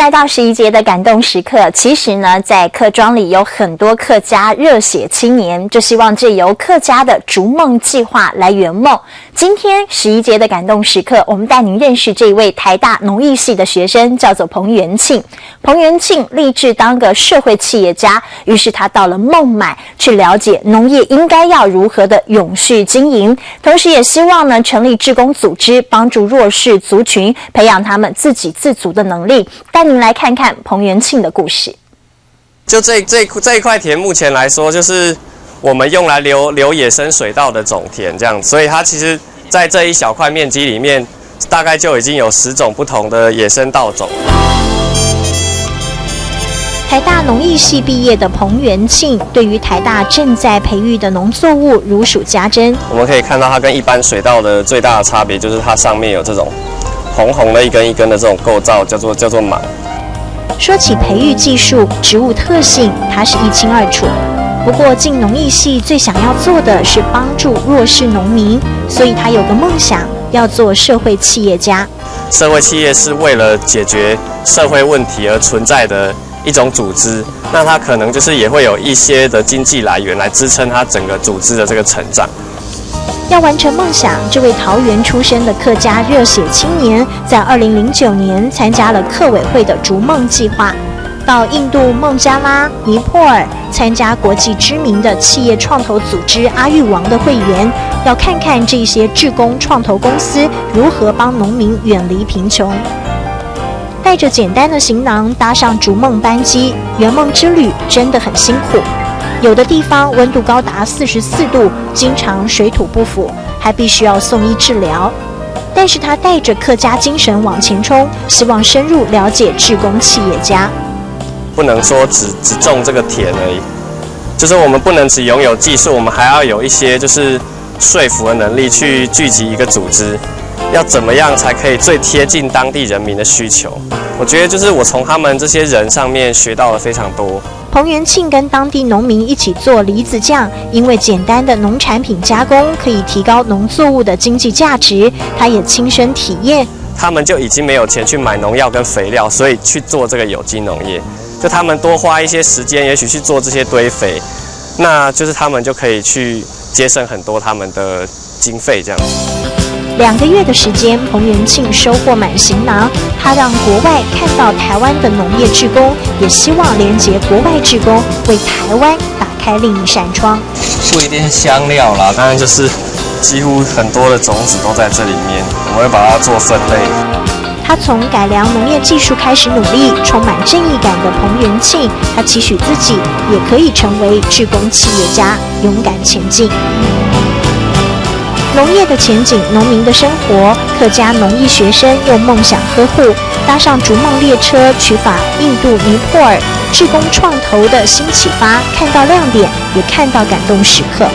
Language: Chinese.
来到11节的感动时刻，其实呢，在客庄里有很多客家热血青年，就希望借由客家的逐梦计划来圆梦。今天11节的感动时刻，我们带您认识这一位台大农艺系的学生，叫做彭元庆。彭元庆立志当个社会企业家，于是他到了孟买去了解农业应该要如何的永续经营，同时也希望呢成立志工组织，帮助弱势族群培养他们自给自足的能力。带您来看看彭元庆的故事。就这一块田，目前来说就是我们用来留野生水稻的种田这样，所以它其实在这一小块面积里面，大概就已经有10种不同的野生稻种。台大农艺系毕业的彭元庆，对于台大正在培育的农作物如数家珍。我们可以看到它跟一般水稻的最大的差别，就是它上面有这种红红的一根一根的这种构造，叫做芒。说起培育技术、植物特性，他是一清二楚。不过进农艺系最想要做的是帮助弱势农民，所以他有个梦想，要做社会企业家。社会企业是为了解决社会问题而存在的一种组织，那它可能就是也会有一些的经济来源来支撑它整个组织的这个成长。要完成梦想，这位桃园出生的客家热血青年，在2009年参加了客委会的逐梦计划，到印度孟加拉、尼泊尔参加国际知名的企业创投组织阿育王的会员，要看看这些志工创投公司如何帮农民远离贫穷。带着简单的行囊搭上逐梦班机，圆梦之旅真的很辛苦。有的地方温度高达44度，经常水土不服，还必须要送医治疗。但是他带着客家精神往前冲，希望深入了解志工企业家。不能说只种这个田而已，就是我们不能只拥有技术，我们还要有一些就是说服的能力，去聚集一个组织。要怎么样才可以最贴近当地人民的需求？我觉得就是我从他们这些人上面学到了非常多。彭元庆跟当地农民一起做梨子酱，因为简单的农产品加工可以提高农作物的经济价值，他也亲身体验。他们就已经没有钱去买农药跟肥料，所以去做这个有机农业。就他们多花一些时间，也许去做这些堆肥，那就是他们就可以去节省很多他们的经费这样子。2个月的时间，彭元庆收获满行囊。他让国外看到台湾的农业志工，也希望连结国外志工，为台湾打开另一扇窗。不一定是香料啦，当然就是几乎很多的种子都在这里面，我们会把它做分类。他从改良农业技术开始努力，充满正义感的彭元庆，他期许自己也可以成为志工企业家，勇敢前进。农业的前景，农民的生活，客家农艺学生用梦想呵护，搭上逐梦列车，取法印度、尼泊尔，志工创投的新启发，看到亮点，也看到感动时刻。